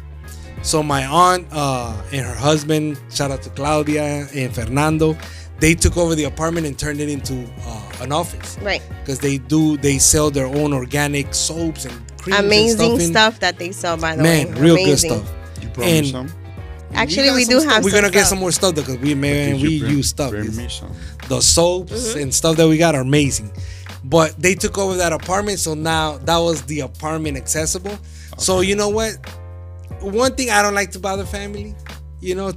So my aunt and her husband, shout out to Claudia and Fernando, they took over the apartment and turned it into an office. Right. Because they sell their own organic soaps and creams. Amazing and stuff that they sell, by the Man, way. real Amazing. good stuff. You brought me And some? Actually, got we some do stuff. have We're some gonna get stuff. some more stuff because we use stuff. Bring It's- me some. The soaps and stuff that we got are amazing. But they took over that apartment, so now that was the apartment accessible. So you know what? One thing I don't like to bother family,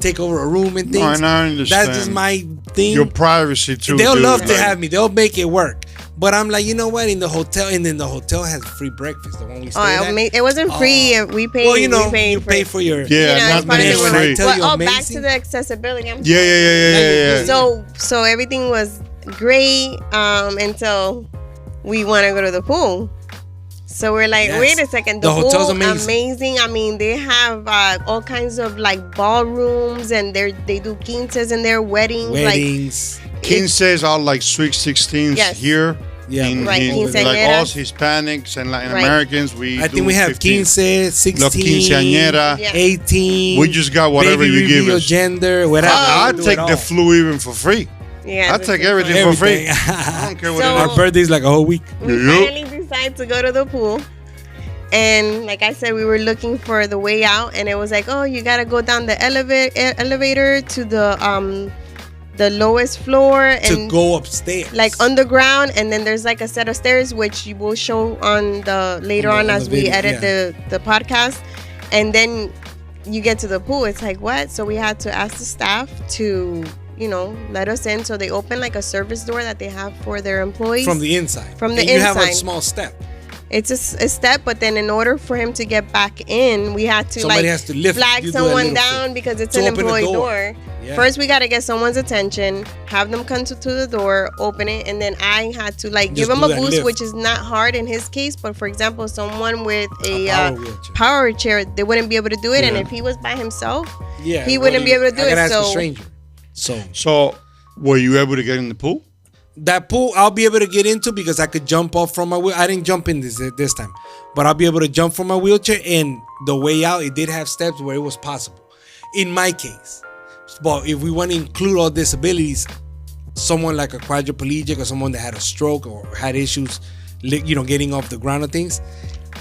take over a room and things. No, I understand. That's just my thing. Your privacy too. They'll dude. love to Like, have me. They'll make it work. But I'm like, you know what? In the hotel, and then the hotel has free breakfast. The one we stayed at. It wasn't free. We paid. Well, we paid you for pay it. for your. Yeah, it's not part of many the when free. I tell you Back to amazing. the accessibility. Yeah. So everything was great until we want to go to the pool. So we're like, Yes. wait a second, The the hotel's pool, amazing. I mean, they have all kinds of like ballrooms, and they do quinces and their weddings. Weddings. Quinces are like sweet 16s Yes. here. Yeah. Right, like quinceañeras. us Hispanics and Latin Right. Americans, I think we have 15, 16, Los quinceañera. Yeah. 18. We just got whatever baby you give reveal, us. gender, whatever. I'll We do take it the all. flu even for free. Yeah, I'll this take is everything fun. for free. Everything. I don't care what So- it Our is. birthday's like a whole week. We Yup. finally decided to go to the pool. And like I said, we were looking for the way out, and it was like, oh, you gotta go down the elevator to the lowest floor To and go upstairs. like underground, and then there's like a set of stairs which you will show on the later On on the as we video, edit yeah. the podcast, and then you get to the pool. It's like, what? So we had to ask the staff to let us in. So they open like a service door that they have for their employees From the inside. From the and you have a inside. small step. It's a step, but then in order for him to get back in, we had to Somebody has to lift. flag you do a someone little down thing. because it's To an open the employee door. door. Yeah. First, we got to get someone's attention, have them come to the door, open it, and then I had to give Just him do a that boost, lift. which is not hard in his case. But for example, someone with a power wheelchair. power chair, they wouldn't be able to do it. And Yeah. if he was by himself, Yeah, he what wouldn't be able to do I gotta it. ask a So stranger. So So, were you able to get in the pool? that pool I'll be able to get into because I could jump off from my wheel. I didn't jump in this time, but I'll be able to jump from my wheelchair. And the way out, it did have steps where it was possible. In my case, but if we want to include all disabilities, someone like a quadriplegic or someone that had a stroke or had issues, getting off the ground and things,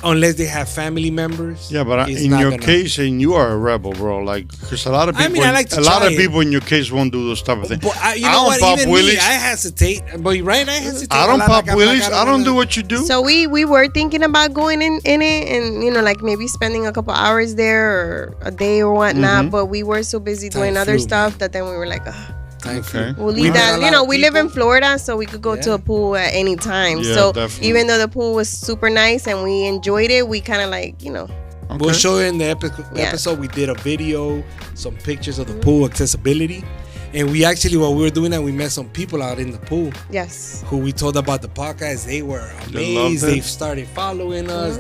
unless they have family members. Yeah, but it's in not your gonna- case, and you are a rebel, bro. Like, because a lot of I people, mean, I like to a lot try of it. people in your case won't do those type of things. But you I know don't what? pop Even willies. me, I hesitate. But right, I hesitate. I a don't lot. pop Like, I'm willies. like, I don't wanna- do what you do. so we were thinking about going in it, and like maybe spending a couple hours there or a day or whatnot. Mhm. But we were so busy Time doing other flew, stuff that then we were like, ugh. Time Okay. flew. We'll We leave met a that. lot of We live in people. Florida, so we could go to Yeah. a pool at any time. Yeah, So definitely. even though the pool was super nice and we enjoyed it, we kind of We'll show you in the Yeah. episode. We did a video, some pictures of the pool accessibility, and we actually, while we were doing that, we met some people out in the pool yes. who we told about the podcast. They were They loved amazed. it. They started following us.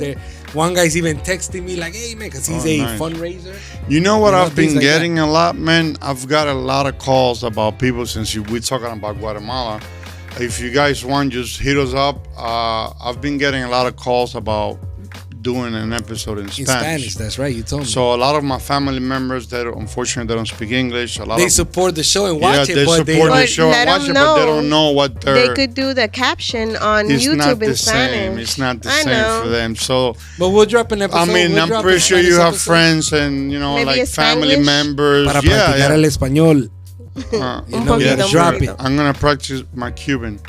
One guy's even texting me like, "Hey man," because he's Oh, a nice. fundraiser. You know what You know, I've been things like getting a lot, man? I've got a lot of calls about people since we're talking about Guatemala. If you guys want, just hit us up. I've been getting a lot of calls about doing an episode in In Spanish. Spanish, that's right. You told me. So a lot of my family members that unfortunately they don't speak English. A lot they of support the show and watch yeah, it, they but support they the don't. But show let and watch them it, but they know don't know what They they're. could do the caption on It's YouTube not in the Spanish. same. It's not the I same know. for them. So But we'll drop an episode. I mean, We'll I'm drop pretty a sure Spanish you have episode friends and Maybe like a family Spanglish? members. para Yeah, practicar yeah. el español. You Un know, you poquito, gotta un drop poquito. it. I'm gonna practice my Cuban.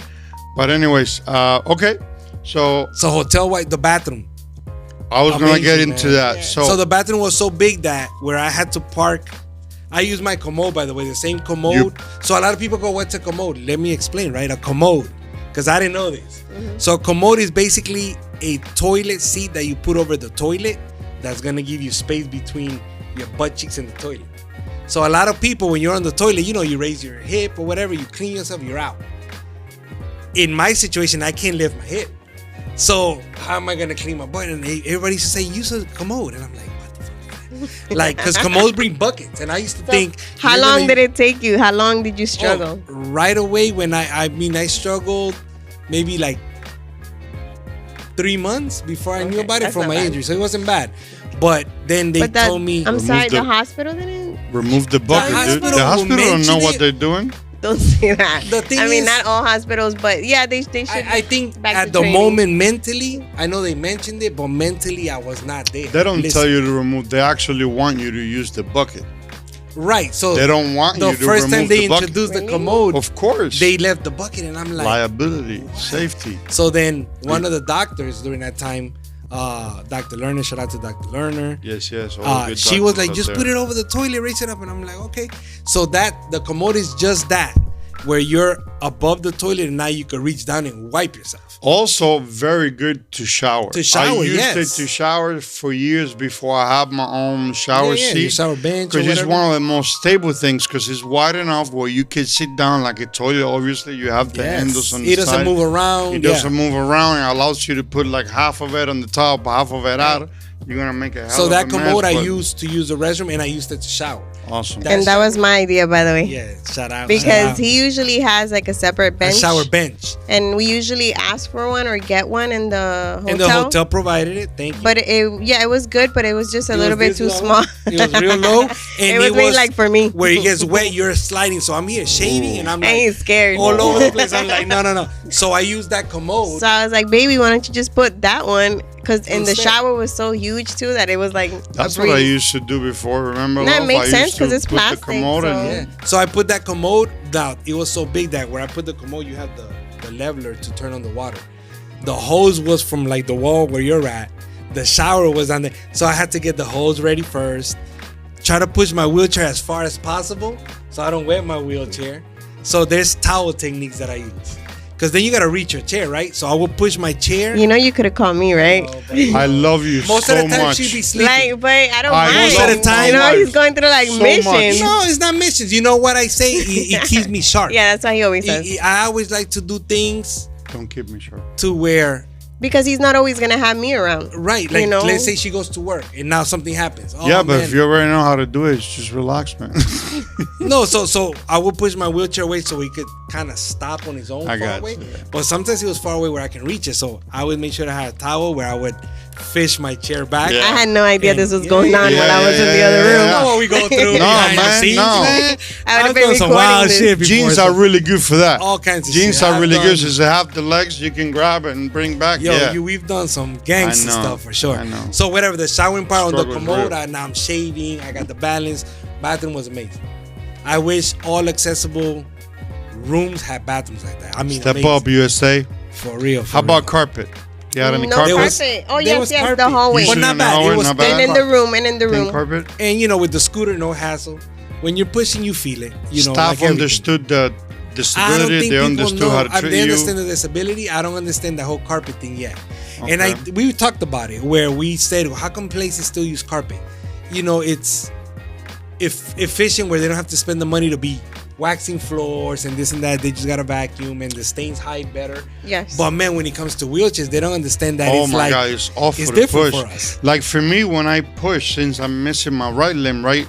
But anyways, okay. So So hotel white, the bathroom. I was gonna get Amazing, into man. that. Yeah. So the bathroom was so big that where I had to park. I use my commode, by the way, the same commode. So a lot of people go, "What's a commode?" Let me explain, right? A commode, because I didn't know this. So a commode is basically a toilet seat that you put over the toilet that's gonna give you space between your butt cheeks and the toilet. So a lot of people, when you're on the toilet, you raise your hip or whatever, you clean yourself, you're out. In my situation, I can't lift my hip. So how am I gonna clean my butt? And everybody used to say, use a commode, and I'm like, what the fuck? Like, because commodes bring buckets, and I used to think, How you're long gonna- did it take you? How long did you struggle? Oh, right away when I struggled maybe like 3 months before I knew Okay, about it that's from not my bad. injury, so it wasn't bad. But then they But that, told me I'm sorry, the- the hospital didn't. remove the bucket, dude. hospital The hospital don't know mentioned what it. they're doing. Don't say that. The thing I mean, is- not all hospitals, but yeah, they should. I think back at to the training. moment mentally, I know they mentioned it, but mentally I was not there. They don't Listen. tell you to remove. They actually want you to use the bucket. Right. So They don't want the you to first time remove they the bucket. introduced the Really? commode, Of course. they left the bucket, and I'm like, Liability, safety. so then one of the doctors during that time, Dr. Lerner, shout out to Dr. Lerner. Yes, yes. all good She was doctors like, out just there. put it over the toilet, raise it up, and I'm like, okay. So that the commode is just that, where you're above the toilet, and now you can reach down and wipe yourself. Also, very good to shower. To shower, I used yes. it to shower for years before I had my own shower Yeah, seat. your shower bench or Because it's whatever. one of the most stable things. Because it's wide enough where you can sit down like a toilet. Obviously, you have the handles on the It doesn't side. move around. It doesn't move around. It allows you to put like half of it on the top, half of it out. You're gonna make a hell So of that a mess, commode I but used to use the restroom, and I used it to shower. Awesome. That- And that was my idea, by the way. Yeah, shout out. Because shout out. he usually has like a separate a bench. shower bench, And we usually ask for one or get one in the hotel. and the hotel provided it. Thank you. But it was good, but it was just a It little was bit this too low. small. It was real low, and It was made like for me. Where it gets wet, you're sliding. So I'm here shaving, and I'm I like ain't scared. all over the place. I'm like, no. So I use that commode. So I was like, baby, why don't you just put that one? Because in the Instead. shower was so huge too that it was like. That's a what I breeze. used to do before. Remember? No, it love? makes I used sense to 'cause it's put plastic, The commode in. so- Yeah. So I put that commode down. It was so big that where I put the commode, you had the leveler to turn on the water. The hose was from like the wall where you're at. The shower was on there. So I had to get the hose ready first. Try to push my wheelchair as far as possible so I don't wet my wheelchair. So there's towel techniques that I use. Because then you got to reach your chair, right? So I will push my chair. You know, you could have called me, right? Oh, but I love you most so of the time much. she'd be sleeping. Like, but I don't I mind. love Most of the time, you know, my he's wife going through like so missions. much. No, it's not missions. You know what I say? It keeps me sharp. Yeah, that's what he always says. I always like to do things Don't keep me sharp. to where, Because he's not always gonna have me around. right, like You know? let's say she goes to work and now something happens. Oh, Yeah, but man. if you already know how to do it, just relax, man. No, so I would push my wheelchair away so he could kind of stop on his own I far got away. you. But sometimes he was far away where I can reach it. So I would make sure I had a towel where I would fish my chair back. Yeah. I had no idea And- this was yeah, going on yeah, when I was in the yeah, other yeah, room. You know what we go through No, behind the man, scenes, no. man. I would've I've been done some recording wild this. shit before. Jeans so are really good for that. all kinds of Jeans shit. are I've really done- good. Since they have the legs, you can grab it and bring back. Yo, yeah. we've done some gangster I know, stuff for sure. I know. So whatever, the showering part on the Struggle's commode, real. now I'm shaving. I got the balance. Bathroom was amazing. I wish all accessible rooms had bathrooms like that. I mean, Step amazing. up, USA. For real. How real. about carpet? You had any No carpet? There was- carpet. Oh there yes, was yes, carpet. the hallway. You But should not in the bad. hallway, It was not thin bad. And in the room, and in the Pink room. carpet. And you know, with the scooter, no hassle. When you're pushing, you feel it. You know, Staff like everything. understood the I don't disability. think They people understood know. how to treat They you. understand the disability. I don't understand the whole carpet thing yet. And Okay. we talked about it where we said, how come places still use carpet? You know, it's efficient where they don't have to spend the money to be waxing floors and this and that. They just gotta vacuum and the stains hide better. Yes. But man, when it comes to wheelchairs, they don't understand that. Oh it's my like, God, it's awful it's to different push. for us. Like for me, when I push, since I'm missing my right limb, right,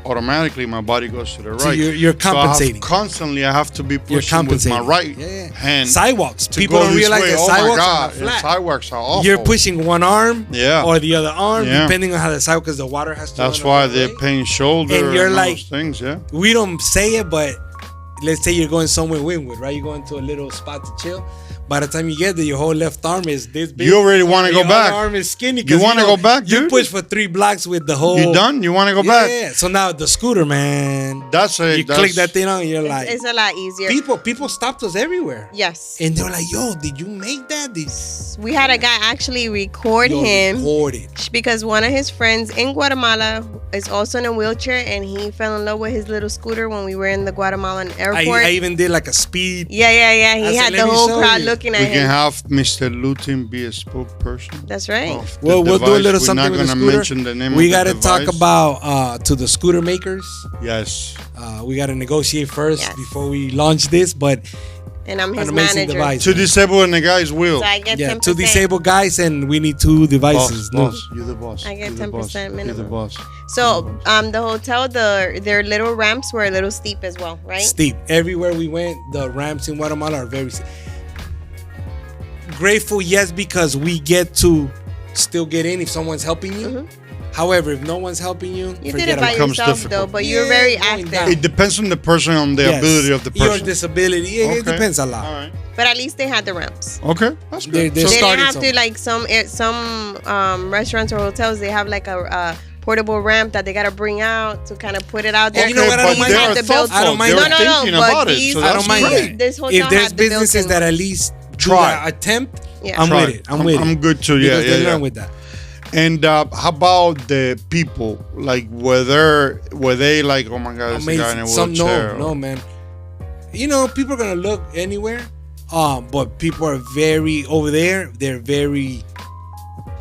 automatically my body goes to the right. So you're compensating. Constantly, I have to be You're pushing with my compensating. right Yeah. hand. Sidewalks. to People go don't this realize way. that Oh sidewalks my are God, not flat. sidewalks are awful. You're pushing one arm Yeah. or the other arm, Yeah. depending on how the sidewalk, because the water has to That's run why all the they're way. paying shoulder And you're all like- those things. Yeah. We don't say it, but let's say you're going somewhere Wynwood, right? You're going to a little spot to chill. By the time you get there, your whole left arm is this big. You already wanna and go your back. other arm is skinny. You 'cause wanna know, go back, You dude? push for 3 blocks with the whole. You done? You want to go back? Yeah. So now the scooter, man. That's it. You click that thing on, you're It's, like, it's a lot easier. people stopped us everywhere. Yes. And they're like, yo, did you make that? We had a guy actually record Yo, him record it. because one of his friends in Guatemala is also in a wheelchair, and he fell in love with his little scooter when we were in the Guatemalan airport. I even did like a speed. yeah. I He said, had "Let the me whole show crowd you." looking We at can him. have Mr. Lutin be a spokesperson. That's right. of the Well, we'll do a device. little We're something not with the gonna scooter. mention the name We of got the to talk device. about to the scooter makers. Yes. We got to negotiate first Yes. before we launch this, but And I'm his an amazing manager. device. To disable in the guy's wheel. So I get Yeah, 10%. 2 disabled guys, and we need 2 devices. No. Boss, you're the boss. I get You're the 10% boss. You're the minimum. boss. So the hotel, their little ramps were a little steep as well, right? Steep. Everywhere we went, the ramps in Guatemala are very steep. Grateful, yes, because we get to still get in if someone's helping you. However, if no one's helping you, You forget did it by about becomes yourself though, difficult. but you're Yeah, very going active. down. It depends on the person, on the Yes. ability of the Your person. disability. It Okay. depends a lot. All right. But at least they had the ramps. Okay, that's They're- good. they're So- They didn't starting have to somewhere. like some restaurants or hotels. They have like a portable ramp that they gotta bring out to kind of put it out there. You know what, I don't but mind they that. are The built- thoughtful. I don't mind They're that. thinking but about it. these- So I that's don't mind great. that. This hotel If there's had the built-in businesses that one. at least do Try. that attempt, Yeah. I'm Try. with it. I'm with it. I'm good too. Yeah, Because they yeah, learn yeah. with that. And how about the people? Like, were they like, oh my god, this guy in a wheelchair? No, man. You know, people are gonna look anywhere. But people are very over there. They're very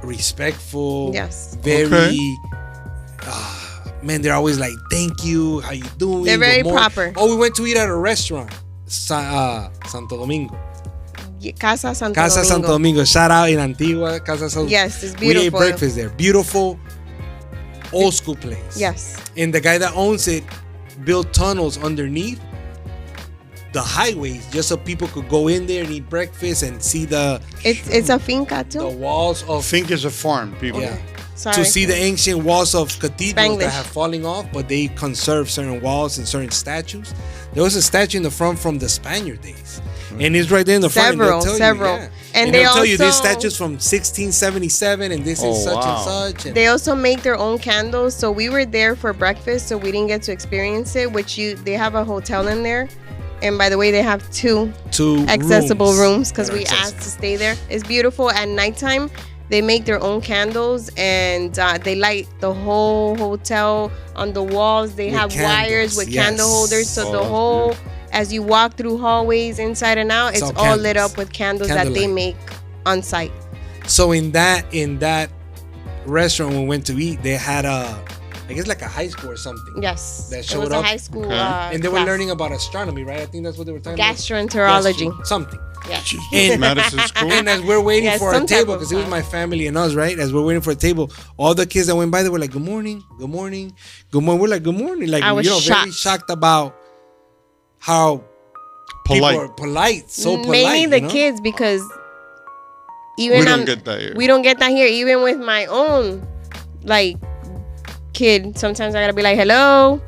respectful. Yes. Very. Okay. Man, they're always like, "Thank you. How you doing?" They're very Good morning." proper. Oh, we went to eat at a restaurant, Santo Domingo. Casa Santo Casa Domingo. Santo Domingo. Shout out in Antigua, Casa Santo. Yes, it's We ate beautiful. breakfast there. Beautiful, old school place. Yes. And the guy that owns it built tunnels underneath the highways just so people could go in there and eat breakfast and see the It's a finca the too. walls I of think it's a farm, people. yeah. Sorry. To see the ancient walls of cathedrals Spanglish. that have fallen off, but they conserve certain walls and certain statues. There was a statue in the front from the Spaniard days, and it's right there in the front. and they'll tell Several. You, yeah. And they'll they tell you this also- statue's from 1677, and this is Oh, such wow. and such. And They also make their own candles. So we were there for breakfast, so we didn't get to experience it. They have a hotel in there, and by the way, they have two two accessible rooms because that are we accessible. asked to stay there. It's beautiful. At nighttime, they make their own candles and they light the whole hotel on the walls. They With have wires candles, with yes. candle holders. So Oh, the that's whole, as you walk through hallways inside and out, it's all all lit candles. up with candles that they Candlelight. make on site. So in that restaurant we went to eat, they had I guess like a high school or something. Yes, That it showed was up. a high school. Okay. And they were class. learning about astronomy, right? I think that's what they were talking about. gastroenterology. Something. Yes. And- Medicine school. And as we're waiting Yes, for our some type table, of because it was class. my family and us, right? As we're waiting for a table, all the kids that went by, they were like, "Good morning, good morning, good morning." We're like, "Good morning," like I was very shocked. shocked about how Polite. people are polite, so polite. Mainly the you know? kids because even We don't I'm- get that here. We don't get that here. Even with my own like kid, sometimes I gotta be like, "Hello,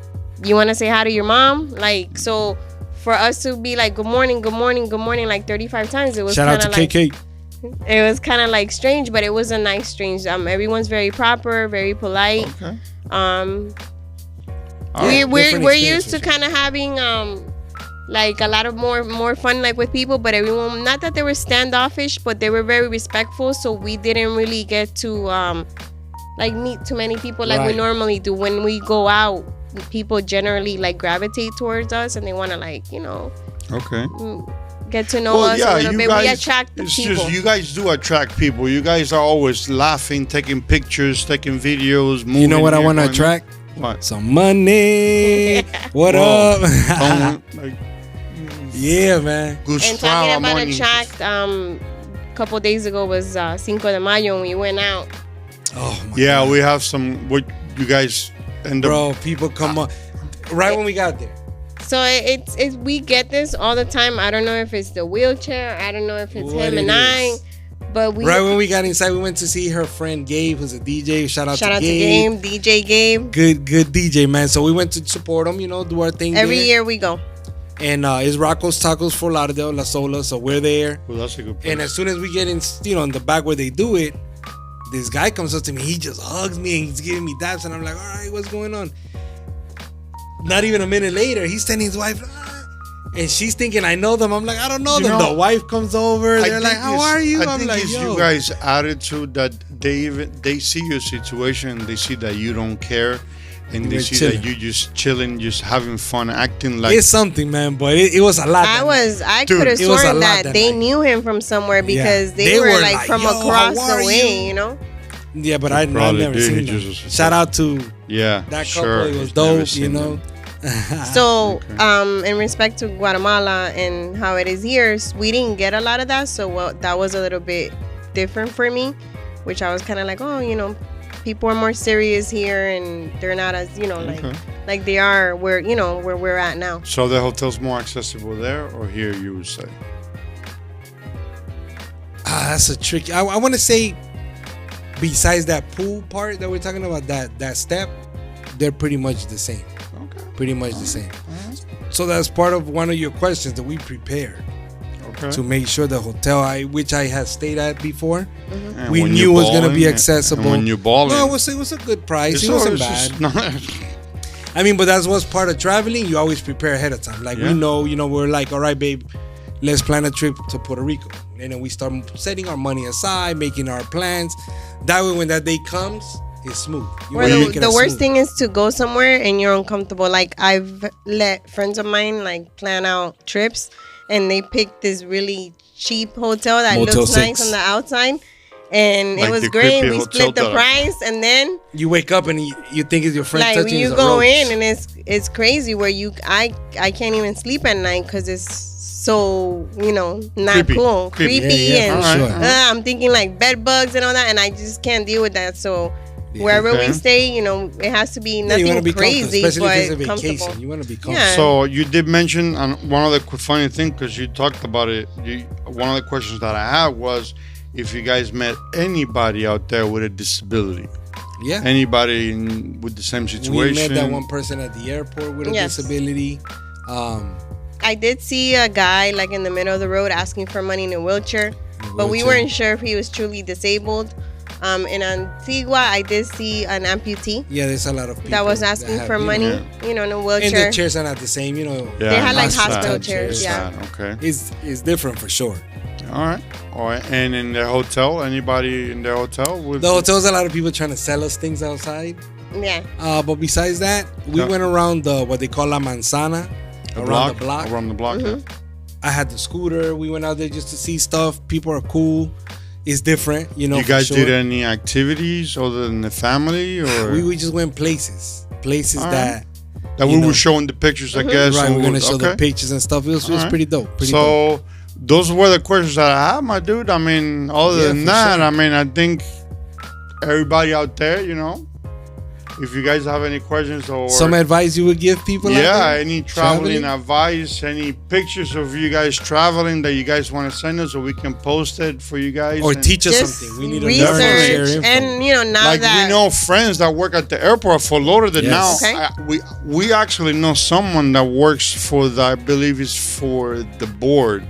you want to say hi to your mom?" Like so. For us to be like good morning, good morning, good morning, like 35 times, it was Shout out kind to of like KK. it was kind of like strange, but it was a nice strange. Everyone's very proper, very polite. Okay. Um, All right. we're Different used to experiences. kind of having like a lot of more fun like with people, but everyone, not that they were standoffish, but they were very respectful, so we didn't really get to like meet too many people like we Right. normally do. When we go out, people generally like gravitate towards us and they want to like Okay. get to know us a little bit. We attract the it's people. just you guys do attract people. You guys are always laughing, taking pictures, taking videos, moving. You know what I here, want to going- attract? What? Some money. What Whoa. up? Someone, like, Yeah, man. good And strava talking about money. attract, a couple days ago was Cinco de Mayo and we went out. Oh my Yeah, God. we have some. What you guys end up? Bro, people come up right when we got there. So it's we get this all the time. I don't know if it's the wheelchair. I don't know if it's What him it and I. is. But we Right when we got inside, we went to see her friend Gabe, who's a DJ. Shout out shout to out to Gabe. Game DJ Game. Good DJ, man. So we went to support him, do our thing Every there. year we go. And it's Rocco's Tacos for Lauderdale, La Sola. So we're there. Well, that's a good place. And as soon as we get in, in the back where they do it, this guy comes up to me. He just hugs me and he's giving me daps. And I'm like, all right, what's going on? Not even a minute later, he's telling his wife, and she's thinking I know them. I'm like, I don't know them. know, The wife comes over. I They're think like, how it's- are you? I I'm think like, it's yo. you guys' attitude that they see your situation, they see that you don't care, and they We're see chilling. that you just chilling, just having fun, acting like. It's something, man. But it was a lot. I Dude, could have it was a sworn lot that that they night. knew him from somewhere because Yeah. they were like from "Yo, how across are the way, you?" Yeah, but I've probably never did. seen He them. just was- Shout out to yeah, that couple. sure. It was He's never dope, seen them. So, Okay. in respect to Guatemala and how it is here, we didn't get a lot of that. So that was a little bit different for me, which I was kind of like, oh, people are more serious here and they're not as, Okay. like they are where we're at now. So the hotel's more accessible there or here, you would say? That's a tricky. I want to say besides that pool part that we're talking about, that step, they're pretty much the same. Okay. Pretty much the same. So that's part of one of your questions that we prepared Okay. to make sure the hotel which I had stayed at before, And we when knew you was going to be balling, accessible. And when you balling, No, it was a good price. It all- wasn't it's bad. just- I mean, but that's what's part of traveling. You always prepare ahead of time. Like Yeah. we know, we're like, all right, babe, let's plan a trip to Puerto Rico. And then we start setting our money aside, making our plans. That way, when that day comes, it's smooth. You Well, wanna the, make it the as worst smooth. thing is to go somewhere and you're uncomfortable. Like I've let friends of mine like plan out trips, and they picked this really cheap hotel that Motel looks 6. nice on the outside, and Like it was the great. creepy We hotel split the that- price, and then You wake up and you think it's your friend like touching you his go ropes. in and it's crazy where I can't even sleep at night because it's so not Creepy. cool, Creepy. creepy, Yeah, and for sure. I'm thinking like bed bugs and all that, and I just can't deal with that. So wherever Okay. we stay, it has to be Yeah, you nothing want to be crazy, comfortable, especially if it's a but vacation. comfortable. You want to be comfortable. Yeah. So you did mention one of the funny thing because you talked about it. One of the questions that I had was if you guys met anybody out there with a disability, Yeah. anybody with the same We situation. met that one person at the airport with a Yes. disability. I did see a guy like in the middle of the road asking for money in a wheelchair, but we wheelchair. weren't sure if he was truly disabled. In Antigua, I did see an amputee Yeah, there's a lot of people that was asking have, for money, in a And wheelchair. the chairs are not the same, Yeah, They had, like, that's hospital sad. chairs, That's yeah. sad. Okay. It's different for sure. All right. And in the hotel, anybody in the hotel? The hotel's a lot of people trying to sell us things outside. Yeah. But besides that, we Yeah. went around what they call La Manzana, around the block. Around the block. Mm-hmm. Yeah. I had the scooter. We went out there just to see stuff. People are cool. It's different, You for guys sure. did any activities other than the family, or We just went places All that that you we know. were showing the pictures? I guess. right. and We're gonna we'll- show the okay. pictures and stuff. It was All right. pretty dope. Pretty So dope. those were the questions that I had, my dude. I mean, other Yeah, than for that, sure. I mean, I think everybody out there, if you guys have any questions or Some advice you would give people? out yeah, there? any traveling Traveling? advice, any pictures of you guys traveling that you guys want to send us, so we can post it for you guys. Or and- teach us Just something. We need to learn and share research, info. and now like that we know friends that work at the airport for Lauderdale Yes. now. Okay. We actually know someone that works for I believe is for the board.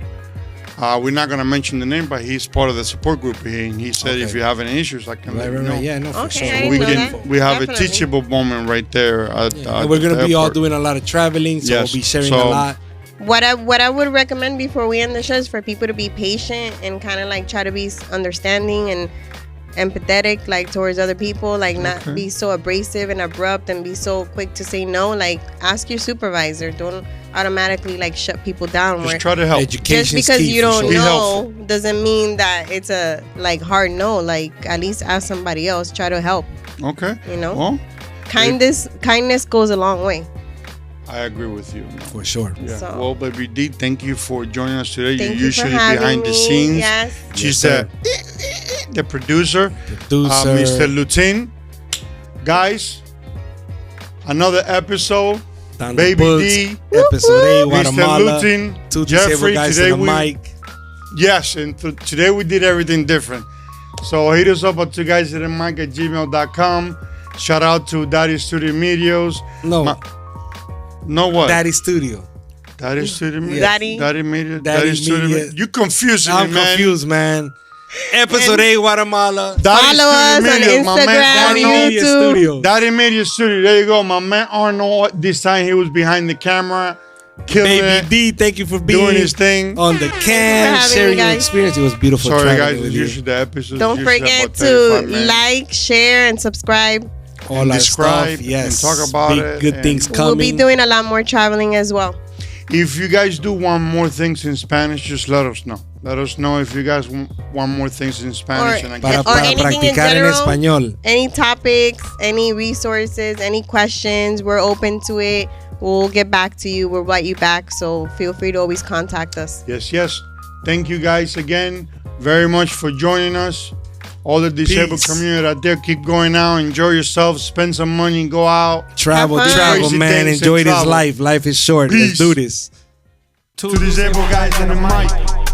We're not gonna mention the name, but he's part of the support group. He said Okay. if you have any issues, I can let you know. Right. Yeah, no, for Okay, sure. I didn't We know can that. we have Definitely. a teachable moment right there. And we're gonna be all doing a lot of traveling, so Yes. we'll be sharing So- a lot. what I would recommend before we end the show is for people to be patient and kind of like try to be understanding and empathetic like towards other people, like not be so abrasive and abrupt and be so quick to say no. Like ask your supervisor. Don't automatically like shut people down. Just where try to help. Education just because you don't Be know helpful. doesn't mean that it's a like hard no. Like at least ask somebody else. Try to help. Okay. Well, Well, kindness goes a long way. I agree with you. For sure. Yeah. So- Well, baby D, thank you for joining us today. Thank You're you for usually having behind me. the scenes. Yes. She's Yes, the producer. Producer. Mr. Lutin. Guys, another episode. Down the Baby books, D. Episode 8, Mr. Guatemala. Lutin. Two disabled Jeffrey. guys Today in the we, mic. yes, and today we did everything different. So hit us up at 2guysatthemic@gmail.com. Shout out to Daddy Studio Medios. No, No what? Daddy Studio. Daddy Studio Media. Daddy. Daddy Media. Daddy Daddy Studio Media. Media. You confusing I'm me, man. confused, man. Episode 8, Guatemala. Daddy Follow us Studio on Media, my man Instagram, Daddy Arnold. Media YouTube. Studios. Daddy Media Studio. There you go. My man Arnold. This time he was behind the camera, killing Baby it, D, thank you for being doing his thing. on the cam, having sharing me, your guys. experience. It was beautiful. Sorry, traveling guys. with It's you. usually the episode. Don't forget to like, share, and subscribe. All and our describe stuff, yes. and talk about Big, it good and- things coming. We'll be doing a lot more traveling as well. If you guys do want more things in Spanish, just let us know. Let us know if you guys want more things in Spanish. Or- and I para, guess or para anything in practicar en general. español. Any topics, any resources, any questions, we're open to it. We'll get back to you. We'll write you back. So feel free to always contact us. Yes. Thank you guys again very much for joining us. All the disabled Peace. community out there, keep going out, enjoy yourself, spend some money, go out. Travel, Have fun. travel, Crazy man. things and Enjoy this travel. life. Life is short. Peace. Let's do this. To disabled guys in the mic.